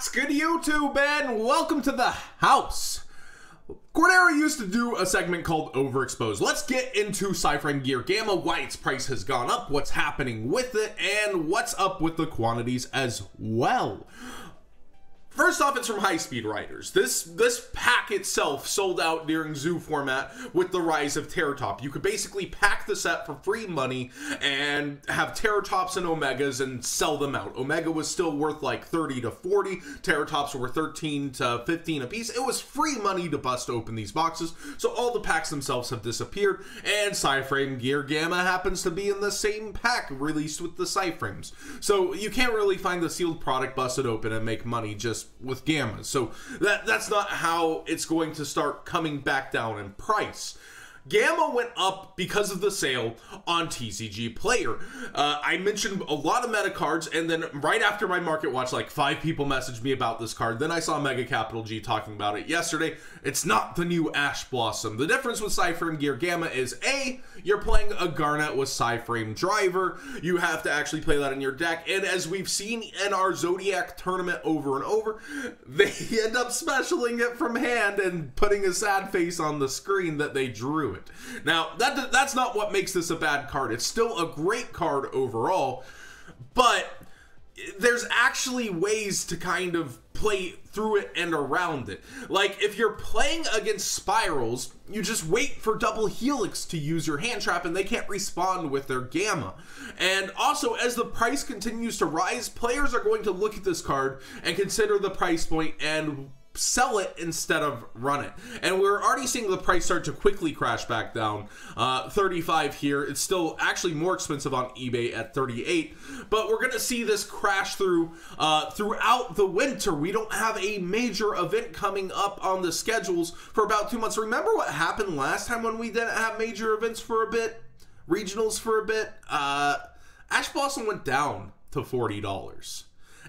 What's good, YouTube, and welcome to the house. Cordero used to do a segment called Overexposed. Let's get into Psy-Framegear Gamma, why its price has gone up, what's happening with it, and what's up with the quantities as well. First off, it's from High Speed Riders. This pack itself sold out during Zoo format with the rise of Terratop. You could basically pack the set for free money and have Terratops and Omegas and sell them out. Omega was still worth like 30 to 40. Terratops were 13 to 15 a piece. It was free money to bust open these boxes. So all the packs themselves have disappeared, and Psy-Framegear Gamma happens to be in the same pack released with the Psyframes. So you can't really find the sealed product busted open and make money just with Gammas. So that's not how it's going to start coming back down in price. Gamma went up because of the sale on TCGPlayer. I mentioned a lot of meta cards, and then right after my market watch, like 5 people messaged me about this card. Then I saw Mega Capital G talking about it yesterday. It's not the new Ash Blossom. The difference with Psy-Framegear Gamma is A, you're playing a Garnet with Psyframe Driver. You have to actually play that in your deck, and as we've seen in our Zodiac tournament over and over, they end up specialing it from hand and putting a sad face on the screen that they drew it. Now, that's not what makes this a bad card. It's still a great card overall, but there's actually ways to kind of play through it and around it. Like, if you're playing against Spirals, you just wait for double Helix to use your hand trap and they can't respond with their Gamma. And also, as the price continues to rise, players are going to look at this card and consider the price point and sell it instead of run it. And we're already seeing the price start to quickly crash back down. 35 here. It's still actually more expensive on eBay at 38, but we're gonna see this crash throughout the winter. We don't have a major event coming up on the schedules for about 2 months. Remember what happened last time when we didn't have major events for a bit, regionals for a bit? Ash Blossom went down to $40.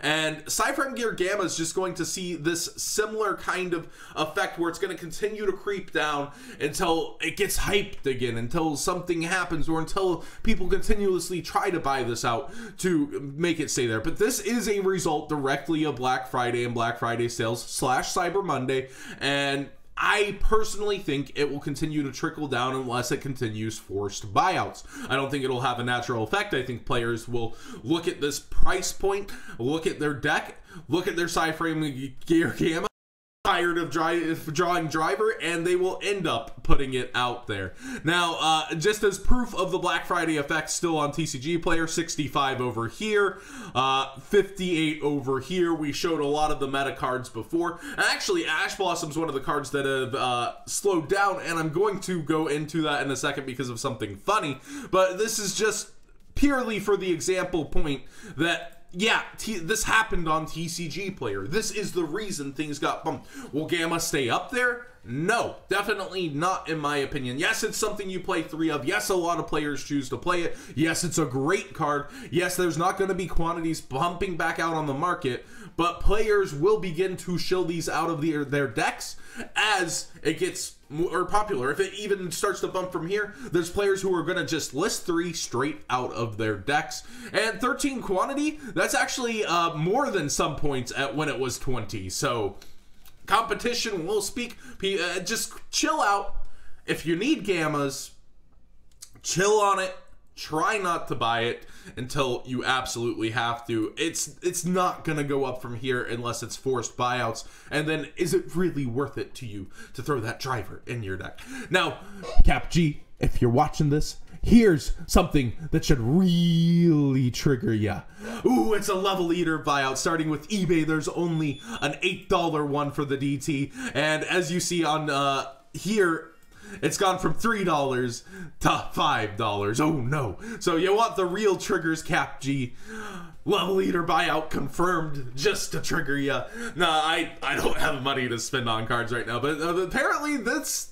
And Psy-Framegear Gamma is just going to see this similar kind of effect where it's going to continue to creep down until it gets hyped again, until something happens, or until people continuously try to buy this out to make it stay there. But this is a result directly of Black Friday and Black Friday sales / Cyber Monday, and I personally think it will continue to trickle down unless it continues forced buyouts. I don't think it'll have a natural effect. I think players will look at this price point, look at their deck, look at their Psy-Framegear Gamma, tired of drawing driver, and they will end up putting it out there. Now, just as proof of the Black Friday effect, still on TCGPlayer, 65 over here, 58 over here. We showed a lot of the meta cards before. And actually, Ash Blossom's one of the cards that have slowed down, and I'm going to go into that in a second because of something funny. But this is just purely for the example point that, yeah, this happened on TCGPlayer. This is the reason things got bumped. Will Gamma stay up there? No, definitely not in my opinion. Yes, it's something you play 3 of. Yes, a lot of players choose to play it. Yes, it's a great card. Yes, there's not going to be quantities bumping back out on the market, but players will begin to shill these out of their decks as it gets more popular. If it even starts to bump from here, there's players who are going to just list 3 straight out of their decks. And 13 quantity, that's actually more than some points at when it was 20. So competition will speak. Just chill out. If you need Gammas, chill on it. Try not to buy it until you absolutely have to. It's not gonna go up from here unless it's forced buyouts. And then, is it really worth it to you to throw that driver in your deck? Now, Cap G, if you're watching this, here's something that should really trigger ya. Ooh, it's a level eater buyout. Starting with eBay, there's only an $8 one for the DT, and as you see on here, it's gone from $3 to $5. Oh no. So you want the real triggers, Cap G. Level eater buyout confirmed just to trigger ya. Nah, I don't have money to spend on cards right now, but apparently this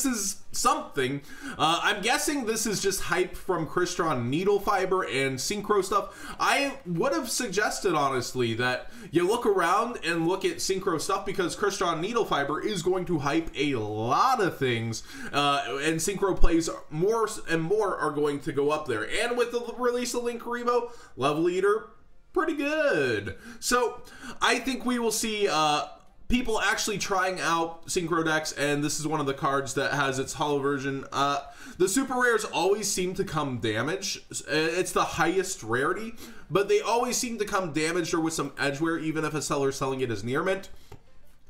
is something. I'm guessing this is just hype from Crystron Needle Fiber and Synchro stuff. I would have suggested, honestly, that you look around and look at Synchro stuff, because Crystron Needle Fiber is going to hype a lot of things, and Synchro plays more and more are going to go up there. And with the release of Link Rebo, Level Eater pretty good. So I think we will see people actually trying out Synchro decks, and this is one of the cards that has its holo version. The super rares always seem to come damaged. It's the highest rarity, but they always seem to come damaged or with some edgeware, even if a seller's selling it as near mint.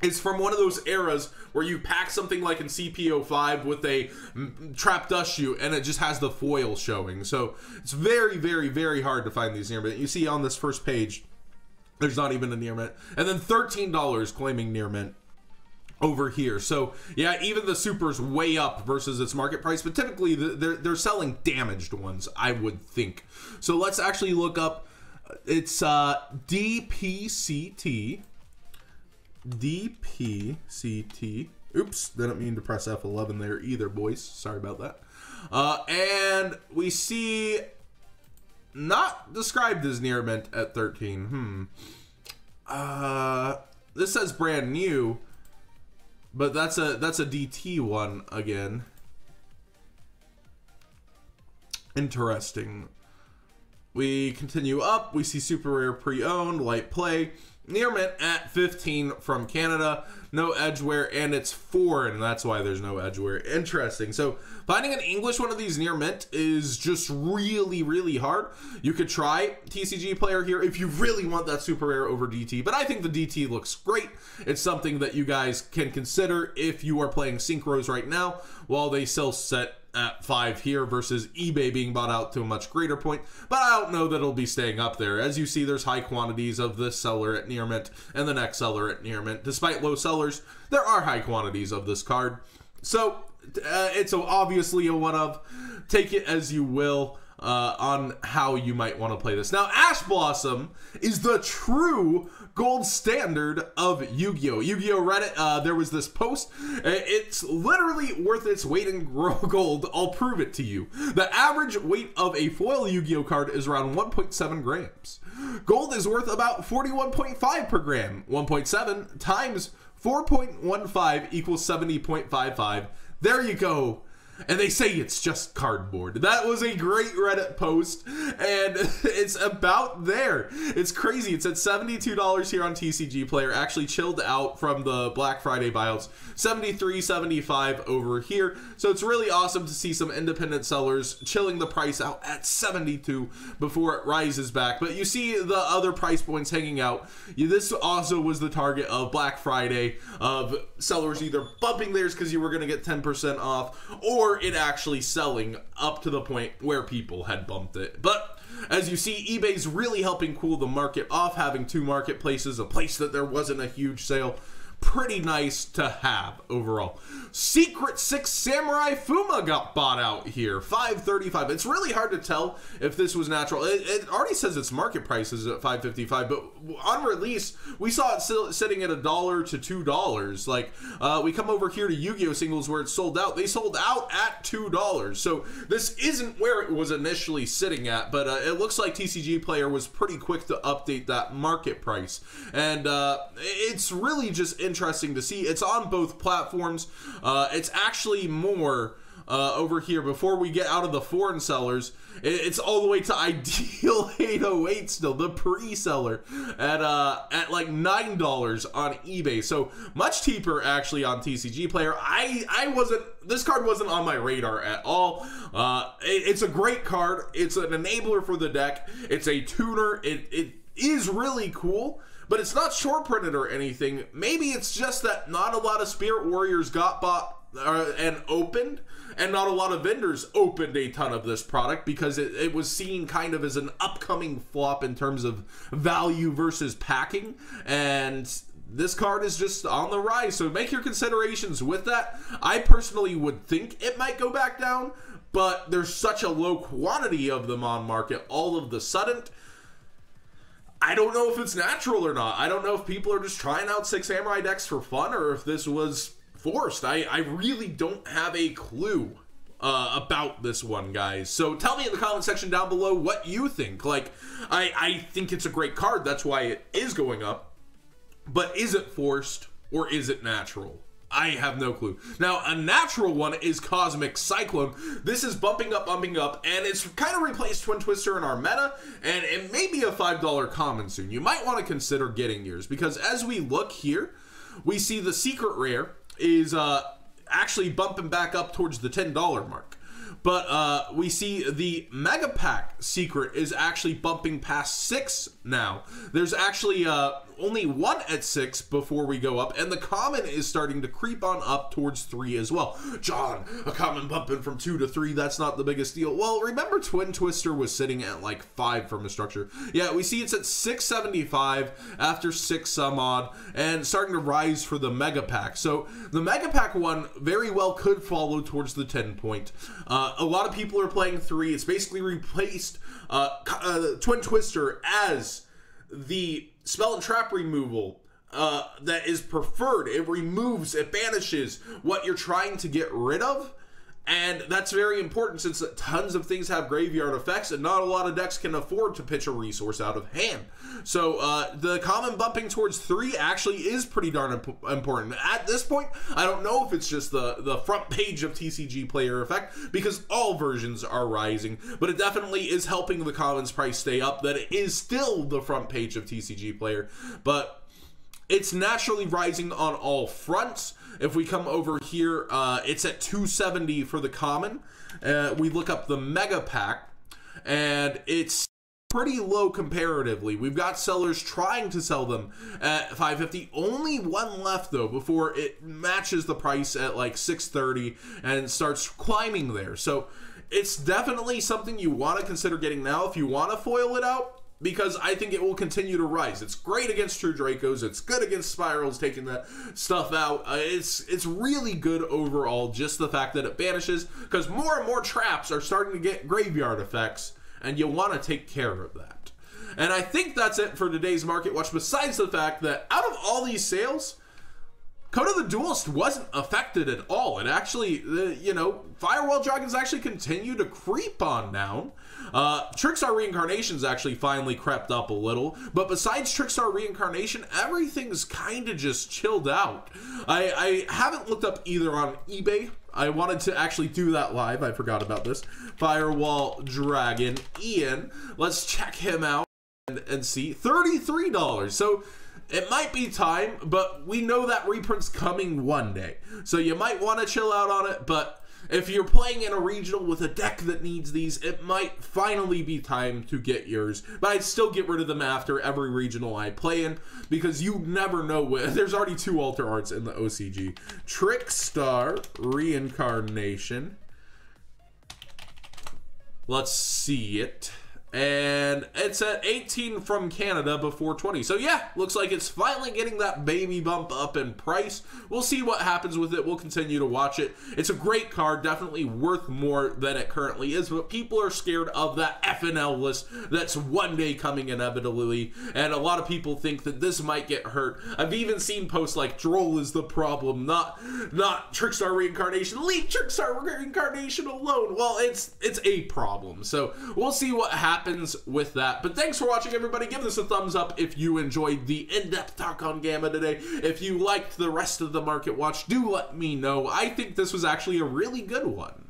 It's from one of those eras where you pack something like in CP05 with a trap dust shoot and it just has the foil showing. So it's very, very, very hard to find these near mint. You see on this first page, there's not even a near mint. And then $13 claiming near mint over here. So yeah, even the super's way up versus its market price, but typically they're selling damaged ones, I would think. So let's actually look up, it's DPCT. Oops, didn't mean to press F11 there either, boys. Sorry about that. And we see not described as near mint at 13. This says brand new, but that's a DT one again. Interesting. We continue up. We see super rare pre-owned, light play. Near mint at 15 from Canada, no edgeware, and it's foreign. That's why there's no edgeware. Interesting. So finding an English one of these near mint is just really, really hard. You could try TCGPlayer here if you really want that super rare over DT, but I think the DT looks great. It's something that you guys can consider if you are playing synchros right now, while they still set at 5 here versus eBay being bought out to a much greater point, but I don't know that it'll be staying up there. As you see, there's high quantities of this seller at near mint and the next seller at near mint. Despite low sellers, there are high quantities of this card. So it's obviously a one of. Take it as you will on how you might want to play this. Now, Ash Blossom is the true gold standard of Yu-Gi-Oh! Yu-Gi-Oh! Reddit, there was this post. It's literally worth its weight in gold. I'll prove it to you. The average weight of a foil Yu-Gi-Oh! Card is around 1.7 grams. Gold is worth about 41.5 per gram. 1.7 times 4.15 equals 70.55. There you go. And they say it's just cardboard. That was a great Reddit post, and it's about there. It's crazy. It's at $72 here on TCGPlayer. Actually chilled out from the Black Friday buyouts. $73.75 over here. So it's really awesome to see some independent sellers chilling the price out at $72 before it rises back. But you see the other price points hanging out. This also was the target of Black Friday, of sellers either bumping theirs because you were going to get 10% off, or it actually selling up to the point where people had bumped it. But as you see, eBay's really helping cool the market off, having two marketplaces, a place that there wasn't a huge sale. Pretty nice to have overall. Secret 6 Samurai Fuma got bought out here, $5.35. It's really hard to tell if this was natural. It already says its market price is at $5.55, but on release, we saw it sitting at $1 to $2. Like, we come over here to Yu-Gi-Oh! Singles where it's sold out. They sold out at $2. So this isn't where it was initially sitting at, but it looks like TCGPlayer was pretty quick to update that market price. And it's really just interesting to see. It's on both platforms. It's actually more over here before we get out of the foreign sellers. It's all the way to Ideal 808 still, the pre-seller at like $9 on eBay. So much cheaper actually on TCGPlayer. This card wasn't on my radar at all. It's a great card. It's an enabler for the deck. It's a tuner. It is really cool. But it's not short printed or anything. Maybe it's just that not a lot of Spirit Warriors got bought and opened, and not a lot of vendors opened a ton of this product because it was seen kind of as an upcoming flop in terms of value versus packing. And this card is just on the rise. So make your considerations with that. I personally would think it might go back down, but there's such a low quantity of them on market all of the sudden. I don't know if it's natural or not. I don't know if people are just trying out 6 Samurai decks for fun or if this was forced. I really don't have a clue about this one, guys. So tell me in the comment section down below what you think. Like, I think it's a great card. That's why it is going up. But is it forced or is it natural? I have no clue. Now, a natural one is Cosmic Cyclone. This is bumping up, and it's kind of replaced Twin Twister in our meta, and it may be a $5 common soon. You might want to consider getting yours, because as we look here, we see the secret rare is actually bumping back up towards the $10 mark. But we see the Mega Pack secret is actually bumping past 6 now. There's actually only 1 at 6 before we go up, and the common is starting to creep on up towards 3 as well. John, a common bumping from 2 to 3, that's not the biggest deal. Well, remember Twin Twister was sitting at like 5 from a structure. Yeah, we see it's at 675 after 6 some odd, and starting to rise for the Mega Pack. So the Mega Pack one very well could follow towards the 10 point. A lot of people are playing 3. It's basically replaced Twin Twister as the spell and trap removal that is preferred. It removes, it banishes what you're trying to get rid of. And that's very important since tons of things have graveyard effects and not a lot of decks can afford to pitch a resource out of hand. So the common bumping towards 3 actually is pretty darn important. At this point, I don't know if it's just the front page of TCGPlayer effect, because all versions are rising, but it definitely is helping the commons price stay up, that it is still the front page of TCGPlayer, but it's naturally rising on all fronts. If we come over here, it's at 270 for the common. We look up the Mega Pack, and it's pretty low comparatively. We've got sellers trying to sell them at 550. Only 1 left, though, before it matches the price at like 630 and starts climbing there. So it's definitely something you want to consider getting now if you want to foil it out, because I think it will continue to rise. It's great against True Dracos. It's good against Spirals, taking that stuff out. It's really good overall, just the fact that it banishes, because more and more traps are starting to get graveyard effects, and you want to take care of that. And I think that's it for today's Market Watch, besides the fact that out of all these sales, Code of the Duelist wasn't affected at all. It actually, Firewall Dragons actually continue to creep on down. Trickstar Reincarnation's actually finally crept up a little, but besides Trickstar Reincarnation, everything's kind of just chilled out. I haven't looked up either on eBay. I wanted to actually do that live. I forgot about this. Firewall Dragon Ian. Let's check him out and see. $33. So it might be time, but we know that reprint's coming one day. So you might want to chill out on it, but if you're playing in a regional with a deck that needs these, it might finally be time to get yours. But I'd still get rid of them after every regional I play in, because you never know. There's already 2 altar arts in the OCG. Trickstar Reincarnation. Let's see it. And it's at 18 from Canada before 20. So yeah, looks like it's finally getting that baby bump up in price. We'll see what happens with it. We'll continue to watch it. It's a great card, definitely worth more than it currently is, but people are scared of that FNL list that's one day coming inevitably, and a lot of people think that this might get hurt. I've even seen posts like Droll is the problem, not Trickstar Reincarnation. Leave Trickstar Reincarnation alone. Well, it's a problem. So we'll see what happens with that. But thanks for watching, everybody. Give this a thumbs up if you enjoyed the in-depth talk on Gamma today. If you liked the rest of the Market Watch, do let me know. I think this was actually a really good one.